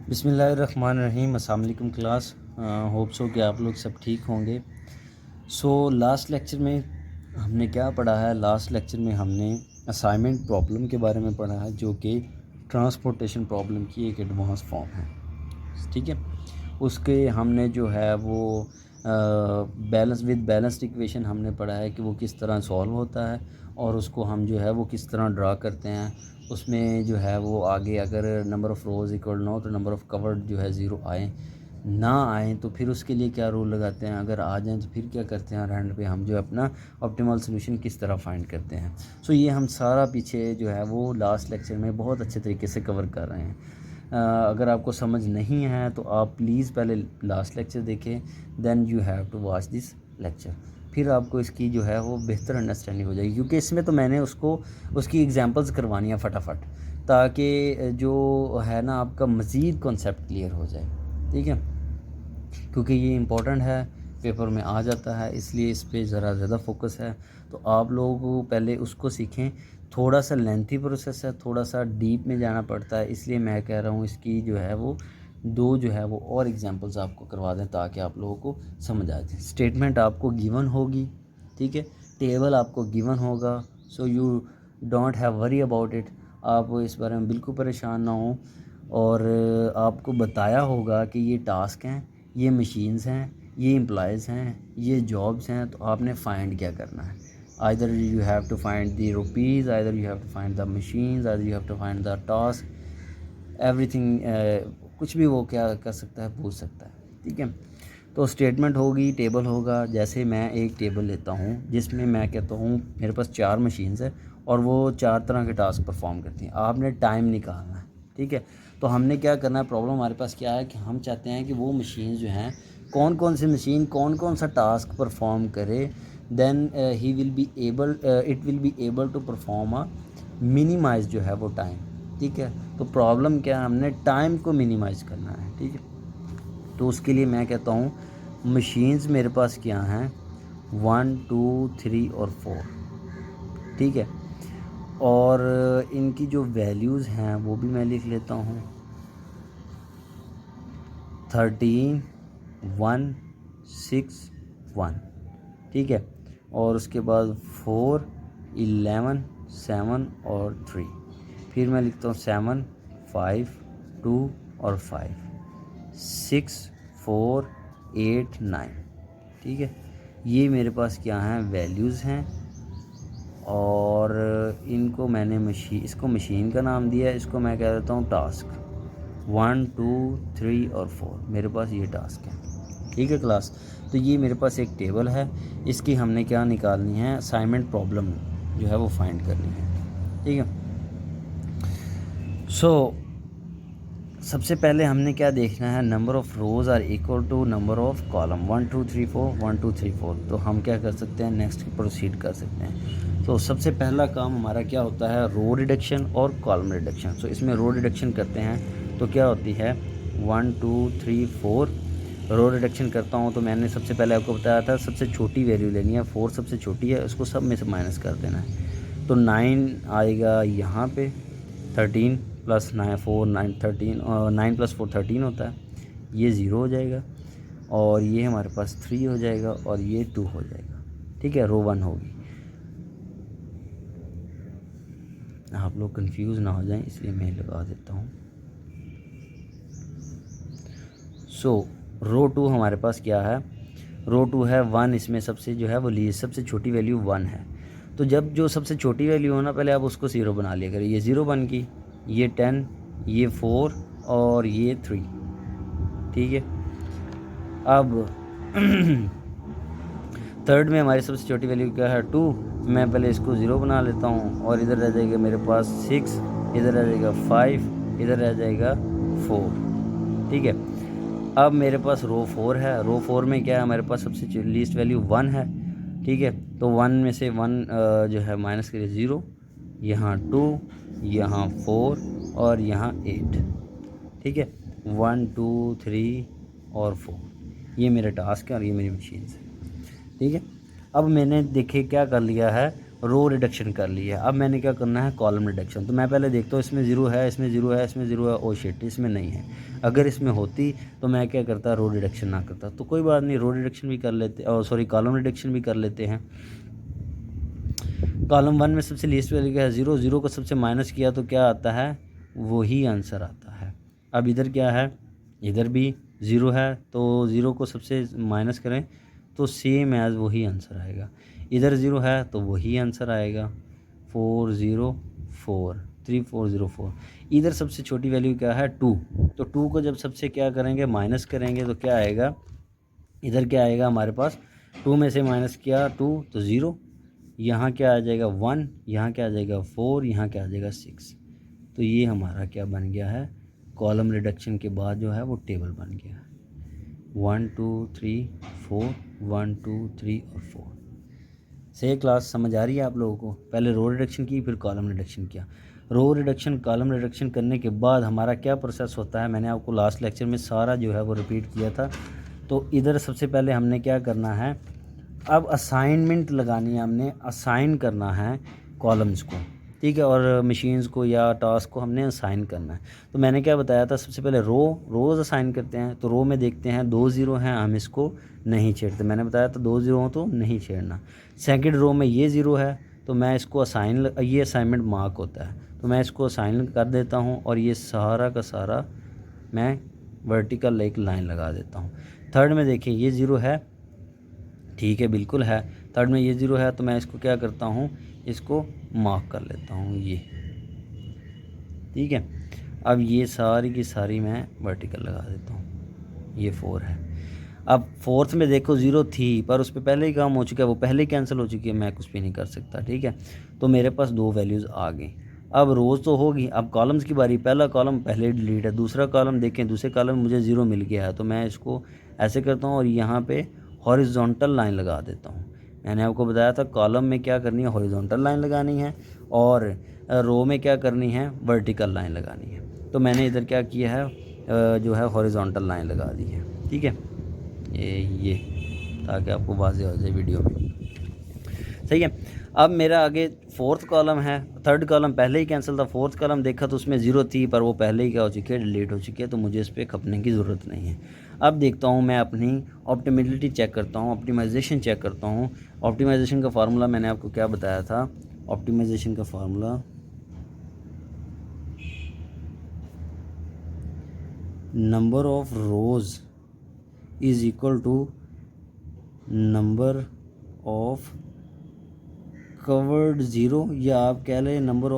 बिस्मिल्लाहिर्रहमानिर्रहीम। अस्सलाम वालेकुम क्लास। होप सो कि आप लोग सब ठीक होंगे। लास्ट लेक्चर में हमने क्या पढ़ा है? लास्ट लेक्चर में हमने असाइनमेंट प्रॉब्लम के बारे में पढ़ा है, जो कि ट्रांसपोर्टेशन प्रॉब्लम की एक एडवांस फॉर्म है। ठीक है, उसके हमने जो है वो बैलेंस्ड इक्वेशन हमने पढ़ा है कि वो किस तरह सॉल्व होता है, और उसको हम जो है वो किस तरह ड्रा करते हैं। उसमें जो है वो आगे अगर नंबर ऑफ़ रोज़ इक्वल ना हो तो नंबर ऑफ़ कवर्ड जो है ज़ीरो आए, ना आए तो फिर उसके लिए क्या रूल लगाते हैं, अगर आ जाएँ तो फिर क्या करते हैं, एंड पे हम जो है अपना ऑप्टिमल सोल्यूशन किस तरह फाइंड करते हैं। ये हम सारा पीछे जो है वो लास्ट लेक्चर में बहुत अच्छे तरीके से कवर कर रहे हैं। अगर आपको समझ नहीं है तो आप प्लीज़ पहले लास्ट लेक्चर देखें, then you have to watch this lecture. फिर आपको इसकी जो है वो बेहतर अंडरस्टैंडिंग हो जाएगी, क्योंकि इसमें तो मैंने उसकी एग्जांपल्स करवानी है फटाफट, ताकि जो है ना आपका मज़ीद कॉन्सेप्ट क्लियर हो जाए। ठीक है, क्योंकि ये इम्पोर्टेंट है, पेपर में आ जाता है, इसलिए इस पर ज़रा ज़्यादा फोकस है। तो आप लोग पहले उसको सीखें। थोड़ा सा लेंथी प्रोसेस है, थोड़ा सा डीप में जाना पड़ता है, इसलिए मैं कह रहा हूँ इसकी जो है वो दो जो है वो और एग्जांपल्स आपको करवा दें, ताकि आप लोगों को समझ आ जाए। स्टेटमेंट आपको गिवन होगी, ठीक है, टेबल आपको गिवन होगा, so you don't have worry about it. आप इस बारे में बिल्कुल परेशान ना हो। और आपको बताया होगा कि ये टास्क हैं, ये मशीन्स हैं, ये एम्प्लॉयज़ हैं, ये जॉब्स हैं, तो आपने फ़ाइंड क्या करना है। Either you have to find the rupees, either you have to find the machines, either you have to find the task, everything. कुछ भी वो क्या कर सकता है, पूछ सकता है। ठीक है, तो स्टेटमेंट होगी, टेबल होगा। जैसे मैं एक टेबल लेता हूँ जिसमें मैं कहता हूँ मेरे पास 4 मशीन्स है और वो 4 तरह के टास्क परफॉर्म करती हैं, आपने टाइम निकालना है। ठीक है, तो हमने क्या करना है, प्रॉब्लम हमारे पास क्या है कि हम चाहते हैं कि वो मशीन जो हैं, कौन कौन सी मशीन कौन कौन सा टास्क परफॉर्म करे, then he will be able it will be able to perform a minimize जो है वो टाइम। ठीक है, तो प्रॉब्लम क्या है, हमने टाइम को मिनिमाइज़ करना है। ठीक है, तो उसके लिए मैं कहता हूँ मशीन्स मेरे पास क्या हैं, 1 2 3 और 4। ठीक है, और इनकी जो वैल्यूज़ हैं वो भी मैं लिख लेता हूँ, 13 1 6 1। ठीक है, और उसके बाद 4 11 7 और 3। फिर मैं लिखता हूँ 7 5 2 और 5 6 4 8 9। ठीक है, ये मेरे पास क्या हैं, वैल्यूज़ हैं। और इनको मैंने इसको मशीन का नाम दिया है, इसको मैं कह देता हूँ टास्क। 1 2 3 और 4 मेरे पास ये टास्क है। ठीक है क्लास, तो ये मेरे पास एक टेबल है, इसकी हमने क्या निकालनी है, असाइनमेंट प्रॉब्लम जो है वो फाइंड करनी है। ठीक है, सबसे पहले हमने क्या देखना है, number of rows are equal to number of column, 1 2 3 4 1 2 3 4। तो हम क्या कर सकते हैं, नेक्स्ट प्रोसीड कर सकते हैं। तो सबसे पहला काम हमारा क्या होता है, रो रिडक्शन और कॉलम रिडक्शन। इसमें रो रिडक्शन करते हैं तो क्या होती है, 1 2 3 4 रो रिडक्शन करता हूँ तो मैंने सबसे पहले आपको बताया था सबसे छोटी वैल्यू लेनी है, 4 सबसे छोटी है, उसको सब में से माइनस कर देना है। तो 9 आएगा यहाँ पे, 13 प्लस 9 4 9 13 और 9 प्लस 4 13 होता है, ये 0 हो जाएगा, और ये हमारे पास 3 हो जाएगा, और ये 2 हो जाएगा। ठीक है, रो 1 होगी। आप लोग कंफ्यूज ना हो जाएं, इसलिए मैं लगा देता हूँ। रो 2 हमारे पास क्या है, रो 2 है 1, इसमें सबसे जो है वो लीस्ट सबसे छोटी वैल्यू 1 है। तो जब जो सबसे छोटी वैल्यू हो ना, पहले आप उसको 0 बना लिया करें। ये 0 बन गई, ये 10, ये 4 और ये 3। ठीक है, अब थर्ड में हमारी सबसे छोटी वैल्यू क्या है, 2। मैं पहले इसको 0 बना लेता हूँ, और इधर रह जाएगा मेरे पास 6, इधर रह जाएगा 5, इधर रह जाएगा 4। ठीक है, अब मेरे पास रो 4 है। रो 4 में क्या है, हमारे पास सबसे लीस्ट वैल्यू 1 है। ठीक है, तो 1 में से 1 जो है माइनस करिए, 0, यहाँ 2, यहाँ 4 और यहाँ 8। ठीक है, 1 2 3 और 4, ये मेरा टास्क है और ये मेरी मशीन है। ठीक है, अब मैंने देखे क्या कर लिया है, रो रिडक्शन कर ली है। अब मैंने क्या करना है, कॉलम रिडक्शन। तो मैं पहले देखता हूँ इसमें ज़ीरो है, इसमें ज़ीरो है, इसमें ज़ीरो है, ओ शिट इसमें नहीं है। अगर इसमें होती तो मैं क्या करता, रो रिडक्शन ना करता। तो कोई बात नहीं, रो रिडक्शन भी कर लेते, और सॉरी कॉलम रिडक्शन भी कर लेते हैं। कॉलम 1 में सबसे लीस्ट वैल्यू क्या है, ज़ीरो। ज़ीरो को सबसे माइनस किया तो क्या आता है, वही आंसर आता है। अब इधर क्या है, इधर भी ज़ीरो है, तो ज़ीरो को सबसे माइनस करें तो सेम एज़ वही आंसर आएगा। इधर ज़ीरो है तो वही आंसर आएगा, 404 3404। इधर सबसे छोटी वैल्यू क्या है, 2। तो 2 को जब सबसे क्या करेंगे, माइनस करेंगे तो क्या आएगा, इधर क्या आएगा हमारे पास, 2 में से माइनस किया 2 तो 0, यहाँ क्या आ जाएगा 1, यहाँ क्या आ जाएगा 4, यहाँ क्या आ जाएगा 6। तो ये हमारा क्या बन गया है, कॉलम रिडक्शन के बाद जो है वो टेबल बन गया है 1 2 3 4 1 2 3 और 4। सही क्लास, समझ आ रही है आप लोगों को। पहले रो रिडक्शन की, फिर कॉलम रिडक्शन किया। रो रिडक्शन कॉलम रिडक्शन करने के बाद हमारा क्या प्रोसेस होता है, मैंने आपको लास्ट लेक्चर में सारा जो है वो रिपीट किया था। तो इधर सबसे पहले हमने क्या करना है, अब असाइनमेंट लगानी है, हमने असाइन करना है कॉलम्स को, ठीक है, और मशीन्स को या टास्क को हमने असाइन करना है। तो मैंने क्या बताया था, सबसे पहले रोज़ असाइन करते हैं। तो रो में देखते हैं 2 ज़ीरो हैं, हम इसको नहीं छेड़ते। मैंने बताया था 2 ज़ीरो हो तो नहीं छेड़ना। सेकंड रो में ये ज़ीरो है तो मैं इसको ये असाइनमेंट मार्क होता है तो मैं इसको असाइन कर देता हूँ, और ये सारा का सारा मैं वर्टिकल एक लाइन लगा देता हूँ। थर्ड में देखिए ये ज़ीरो है, ठीक है, बिल्कुल है। थर्ड में ये ज़ीरो है तो मैं इसको क्या करता हूँ, इसको मार्क कर लेता हूँ ये, ठीक है। अब ये सारी की सारी मैं वर्टिकल लगा देता हूँ, ये 4 है। अब फोर्थ में देखो 0 थी पर उस पर पहले ही काम हो चुका है, वो पहले ही कैंसिल हो चुकी है, मैं कुछ भी नहीं कर सकता, ठीक है। तो मेरे पास 2 वैल्यूज़ आ गई। अब रोज़ तो होगी, अब कॉलम्स की बारी। पहला कॉलम पहले डिलीट है, दूसरा कॉलम देखें, दूसरे कॉलम में मुझे 0 मिल गया है तो मैं इसको ऐसे करता हूँ और यहाँ पे हॉरिजॉन्टल लाइन लगा देता हूँ। मैंने आपको बताया था कॉलम में क्या करनी है, हॉरिजॉन्टल लाइन लगानी है, और रो में क्या करनी है, वर्टिकल लाइन लगानी है। तो मैंने इधर क्या किया है, जो है हॉरिजॉन्टल लाइन लगा दी है, ठीक है, ये ताकि आपको वाज़ेह हो जाए वीडियो में, सही है। अब मेरा आगे फोर्थ कॉलम है, थर्ड कॉलम पहले ही कैंसिल था, फोर्थ कॉलम देखा तो उसमें 0 थी पर वो पहले ही क्या हो चुकी है, डिलीट हो चुकी है, तो मुझे इस पर खपने की ज़रूरत नहीं है। अब देखता हूँ मैं अपनी ऑप्टिमिलिटी चेक करता हूँ, ऑप्टिमाइजेशन चेक करता हूँ। ऑप्टिमाइजेशन का फार्मूला मैंने आपको क्या बताया था, ऑप्टिमाइजेशन का formula number of rows is equal to number of covered zero, या आप कह लें नंबर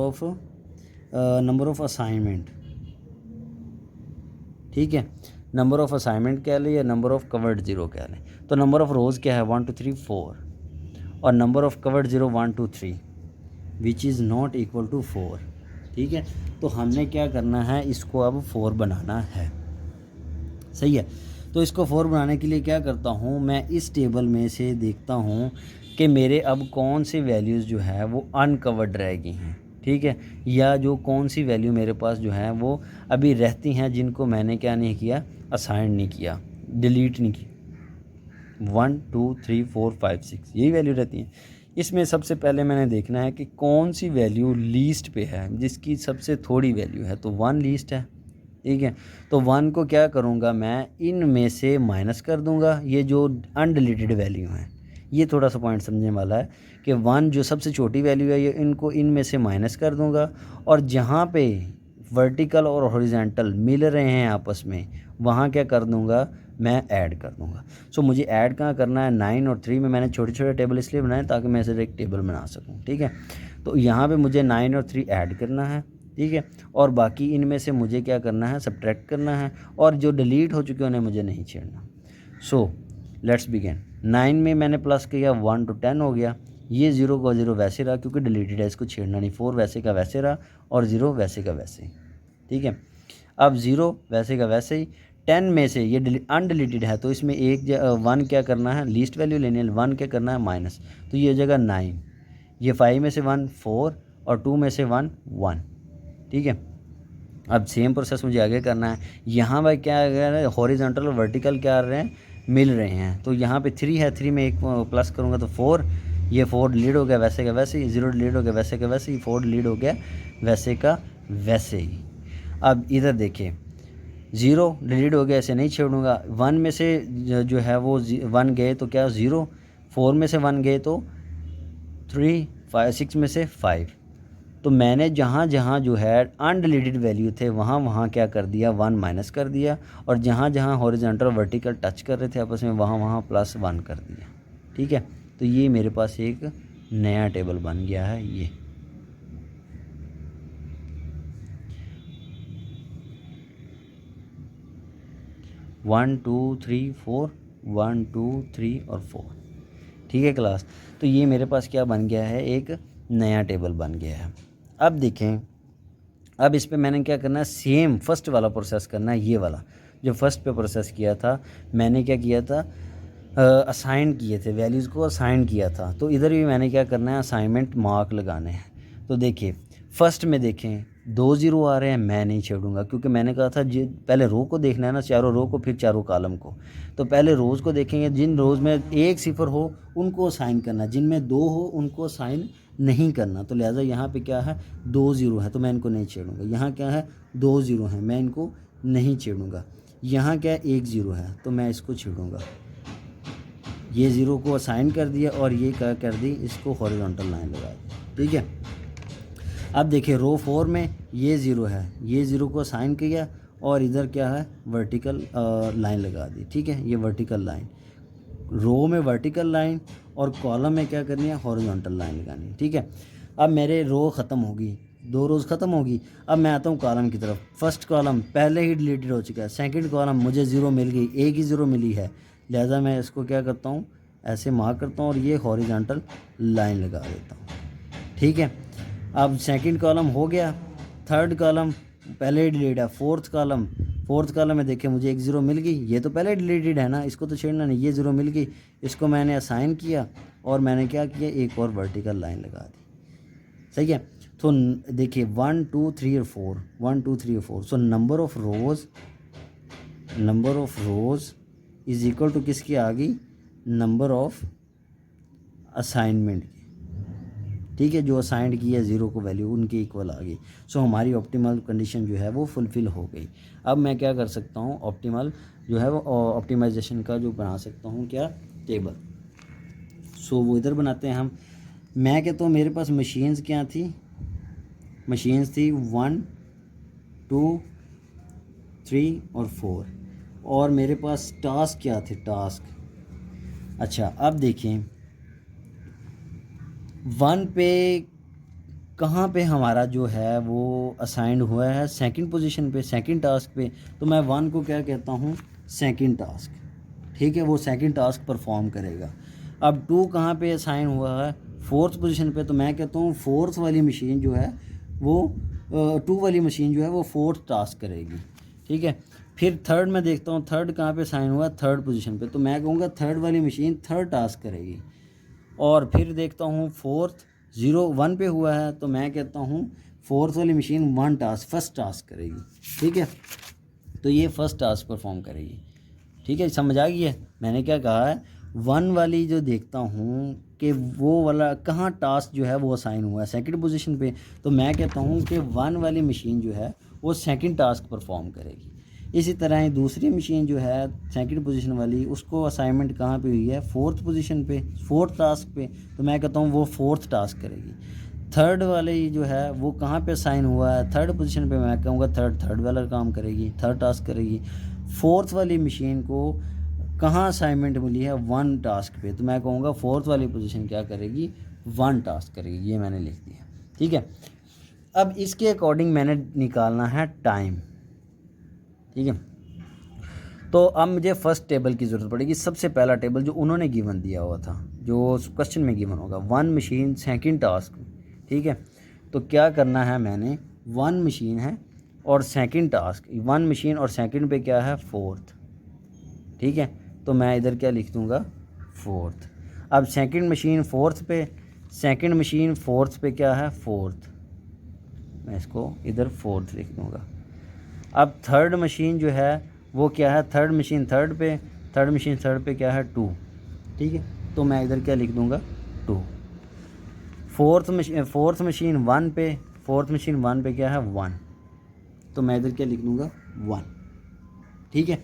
ऑफ असाइनमेंट, ठीक है। नंबर ऑफ असाइनमेंट कह लें या नंबर ऑफ कवर्ड ज़ीरो कह लें। तो नंबर ऑफ रोज़ क्या है, 1 2 3 4, और number of covered zero 1 2 3, which is not equal to 4, ठीक है। तो हमने क्या करना है, इसको अब 4 बनाना है, सही है। तो इसको 4 बनाने के लिए क्या करता हूँ, मैं इस टेबल में से देखता हूँ कि मेरे अब कौन सी वैल्यूज़ जो है वो अनकवर्ड रह गई हैं, ठीक है, या जो कौन सी वैल्यू मेरे पास जो है वो अभी रहती हैं, जिनको मैंने क्या नहीं किया, असाइन नहीं किया, डिलीट नहीं की। 1 2 3 4 5 6 यही वैल्यू रहती हैं। इसमें सबसे पहले मैंने देखना है कि कौन सी वैल्यू लीस्ट पे है, जिसकी सबसे थोड़ी वैल्यू है। तो 1 लीस्ट है, ठीक है। तो 1 को क्या करूँगा, मैं इन में से माइनस कर दूँगा, ये जो अनडिलीटेड वैल्यू हैं। ये थोड़ा सा पॉइंट समझने वाला है कि 1 जो सबसे छोटी वैल्यू है, ये इनको इन में से माइनस कर दूँगा, और जहाँ पे वर्टिकल और हॉरिजॉन्टल मिल रहे हैं आपस में, वहाँ क्या कर दूँगा, मैं ऐड कर दूँगा। सो मुझे ऐड कहाँ करना है, 9 और 3 में मैंने छोटे छोटे टेबल इसलिए बनाए ताकि मैं इसे एक टेबल बना सकूँ, ठीक है। तो यहाँ पे मुझे 9 और 3 ऐड करना है, ठीक है, और बाकी इनमें से मुझे क्या करना है, सब्ट्रैक्ट करना है, और जो डिलीट हो चुके उन्हें मुझे नहीं छेड़ना। सो लेट्स बिगिन। 9 में मैंने प्लस किया, 1 to 10 हो गया। ये 0 का 0 वैसे रहा क्योंकि डिलीटेड है, इसको छेड़ना नहीं। 4 वैसे का वैसे रहा और 0 वैसे का वैसे ही, ठीक है। अब 0 वैसे का वैसे ही। 10 में से ये अनडिलीटेड है तो इसमें 1 क्या करना है, लीस्ट वैल्यू लेनी है, 1 क्या करना है, माइनस, तो ये हो जाएगा 9। ये 5 में से 1 4 और 2 में से 1 1, ठीक है। अब सेम प्रोसेस मुझे आगे करना है। यहाँ पर क्या है, हॉरिजॉन्टल और वर्टिकल क्या आ रहे हैं, मिल रहे हैं। तो यहाँ पे 3 है, 3 में एक प्लस करूँगा तो 4, ये 4 डिलीट हो गया वैसे का वैसे ही, 0 डिलीट हो गया वैसे का वैसे ही, 4 डिलीट हो गया वैसे का वैसे ही। अब इधर देखें 0 डिलीट हो गया, ऐसे नहीं छोड़ूंगा। 1 में से जो है वो 1 गए तो क्या 0, 4 में से 1 गए तो 3, 5, 6 में से 5। तो मैंने जहाँ जहाँ जो है अनडिलीटेड वैल्यू थे वहाँ वहाँ क्या कर दिया 1 माइनस कर दिया, और जहाँ जहाँ हॉरिजॉन्टल वर्टिकल टच कर रहे थे आपस में वहाँ वहाँ +1 कर दिया। ठीक है, तो ये मेरे पास एक नया टेबल बन गया है। ये वन टू थ्री फोर, 1 2 3 और 4। ठीक है क्लास, तो ये मेरे पास क्या बन गया है, एक नया टेबल बन गया है। अब देखें, अब इस पे मैंने क्या करना है, सेम फर्स्ट वाला प्रोसेस करना है। ये वाला जो फर्स्ट पे प्रोसेस किया था मैंने क्या किया था, असाइन किए थे, वैल्यूज़ को असाइन किया था। तो इधर भी मैंने क्या करना है, असाइनमेंट मार्क लगाने हैं। तो देखिए फर्स्ट में देखें 2 0 आ रहे हैं, मैं नहीं छोड़ूंगा क्योंकि मैंने कहा था पहले रो को देखना है ना, चारों रो को फिर चारों कॉलम को। तो पहले रोज़ को देखेंगे, जिन रोज़ में 1 0 हो उनको असाइन करना, जिनमें 2 हो उनको असाइन नहीं करना। तो लिहाजा यहाँ पे क्या है 2 0 है तो मैं इनको नहीं छेड़ूंगा। यहाँ क्या है 2 0 है, मैं इनको नहीं छेड़ूंगा। यहाँ क्या है 1 0 है तो मैं इसको छेड़ूंगा। ये 0 को असाइन कर दिया और ये क्या कर दी, इसको हॉरिजॉन्टल लाइन लगा दी। ठीक है, अब देखिए रो 4 में ये 0 है, ये 0 को असाइन किया और इधर क्या है वर्टिकल लाइन लगा दी। ठीक है, ये वर्टिकल लाइन, रो में वर्टिकल लाइन और कॉलम में क्या करनी है हॉरिजॉन्टल लाइन लगानी। ठीक है, अब मेरे रो ख़त्म होगी, 2 रोज़ ख़त्म होगी। अब मैं आता हूँ कॉलम की तरफ। फर्स्ट कॉलम पहले ही डिलीटेड हो चुका है, सेकंड कॉलम मुझे 0 मिल गई, एक ही 0 मिली है, लिहाजा मैं इसको क्या करता हूँ ऐसे मार्क करता हूँ और ये हॉरिजॉन्टल लाइन लगा देता हूँ। ठीक है, अब सेकंड कॉलम हो गया, थर्ड कॉलम पहले ही डिलीट है, फोर्थ कॉलम में देखिए मुझे 1 0 मिल गई, ये तो पहले डिलीटेड है ना, इसको तो छेड़ना नहीं। ये 0 मिल गई, इसको मैंने असाइन किया और मैंने क्या किया एक और वर्टिकल लाइन लगा दी। सही है, तो देखिए 1 2 3 और 4, 1 2 3 और 4। So number of rows is equal to किसकी आ गई, नंबर ऑफ असाइनमेंट की। ठीक है, जो असाइंड की है 0 को वैल्यू उनके इक्वल आ गई। सो हमारी ऑप्टिमल कंडीशन जो है वो फुलफ़िल हो गई। अब मैं क्या कर सकता हूँ, ऑप्टिमल जो है वो ऑप्टिमाइजेशन का जो बना सकता हूँ क्या टेबल। सो वो इधर बनाते हैं हम। मैं कहता हूँ मेरे पास मशीन्स क्या थी, मशीन्स थी 1 2 3 और 4, और मेरे पास टास्क क्या थे, टास्क। अच्छा अब देखें 1 पे कहाँ पे हमारा जो है वो असाइंड हुआ है, सेकंड पोजीशन पे, सेकंड टास्क पे। तो मैं 1 को क्या कहता हूँ, सेकंड टास्क। ठीक है, वो सेकंड टास्क परफॉर्म करेगा। अब 2 कहाँ पे असाइन हुआ है, फोर्थ पोजीशन पे, तो मैं कहता हूँ फोर्थ वाली मशीन जो है वो 2 वाली मशीन जो है वो फोर्थ टास्क करेगी। ठीक है, फिर थर्ड में देखता हूँ, थर्ड कहाँ पे साइन हुआ, थर्ड पोजीशन पे, तो मैं कहूँगा थर्ड वाली मशीन थर्ड टास्क करेगी। और फिर देखता हूँ फोर्थ 0 1 पे हुआ है तो मैं कहता हूँ फोर्थ वाली मशीन फर्स्ट टास्क करेगी। ठीक है, तो ये फर्स्ट टास्क परफॉर्म करेगी। ठीक है, समझ आ गई है मैंने क्या कहा है। 1 वाली जो देखता हूँ कि वो वाला कहाँ टास्क जो है वो असाइन हुआ है सेकंड पोजीशन पे, तो मैं कहता हूँ कि 1 वाली मशीन जो है वो सेकंड टास्क परफॉर्म करेगी। इसी तरह ही दूसरी मशीन जो है सेकंड पोजीशन वाली, उसको असाइनमेंट कहाँ पे हुई है, फोर्थ पोजीशन पे, फोर्थ टास्क पे, तो मैं कहता हूँ वो फोर्थ टास्क करेगी। थर्ड वाली जो है वो कहाँ पे असाइन हुआ है, थर्ड पोजीशन पे, मैं कहूँगा थर्ड वाला काम करेगी, थर्ड टास्क करेगी। फोर्थ वाली मशीन को कहाँ असाइनमेंट मिली है, 1 टास्क पे, तो मैं कहूँगा फोर्थ वाली पोजीशन क्या करेगी, 1 टास्क करेगी। ये मैंने लिख दिया। ठीक है, अब इसके अकॉर्डिंग मैंने निकालना है टाइम। ठीक है, तो अब मुझे फर्स्ट टेबल की ज़रूरत पड़ेगी, सबसे पहला टेबल जो उन्होंने गिवन दिया हुआ था, जो क्वेश्चन में गिवन होगा, 1 मशीन सेकंड टास्क। ठीक है, तो क्या करना है, मैंने 1 मशीन है और सेकंड टास्क, 1 मशीन और सेकंड पे क्या है, फोर्थ। ठीक है, तो मैं इधर क्या लिख दूँगा, फोर्थ। अब सेकंड मशीन फोर्थ पे, सेकंड मशीन फोर्थ पे क्या है, फोर्थ, मैं इसको इधर फोर्थ लिख दूँगा। अब थर्ड मशीन जो है वो क्या है, थर्ड मशीन थर्ड पे क्या है, 2। ठीक है, तो मैं इधर क्या लिख दूँगा, 2। फोर्थ मशीन 1 पे क्या है 1, तो मैं इधर क्या लिख दूँगा 1, ठीक है।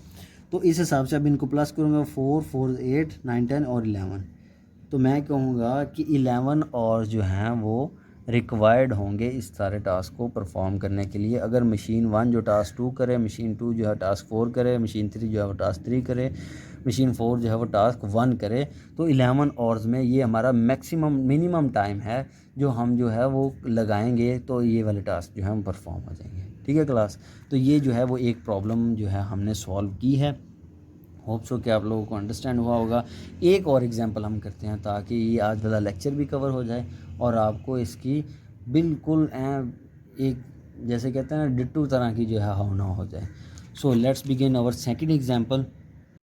तो इस हिसाब से अब इनको प्लस करूँगा 4 4 8 9 10 और 11, तो मैं कहूँगा कि 11 और जो हैं वो रिक्वायर्ड होंगे इस सारे टास्क को परफॉर्म करने के लिए। अगर मशीन 1 जो टास्क 2 करे, मशीन 2 जो है टास्क 4 करे, मशीन 3 जो है वो टास्क 3 करे, मशीन 4 जो है वो टास्क 1 करे, तो 11 आवर्स में ये हमारा मिनिमम टाइम है जो हम जो है वो लगाएंगे, तो ये वाले टास्क जो है हम परफॉर्म हो जाएंगे, ठीक है क्लास। तो ये जो है वो एक प्रॉब्लम जो है हमने सॉल्व की है। होप सो कि आप लोगों को अंडरस्टैंड हुआ होगा। एक और एग्जांपल हम करते हैं ताकि ये आज वाला लेक्चर भी कवर हो जाए और आपको इसकी बिल्कुल एक जैसे कहते हैं डिट्टू तरह की जो है हाव ना हो जाए। So let's begin our second example.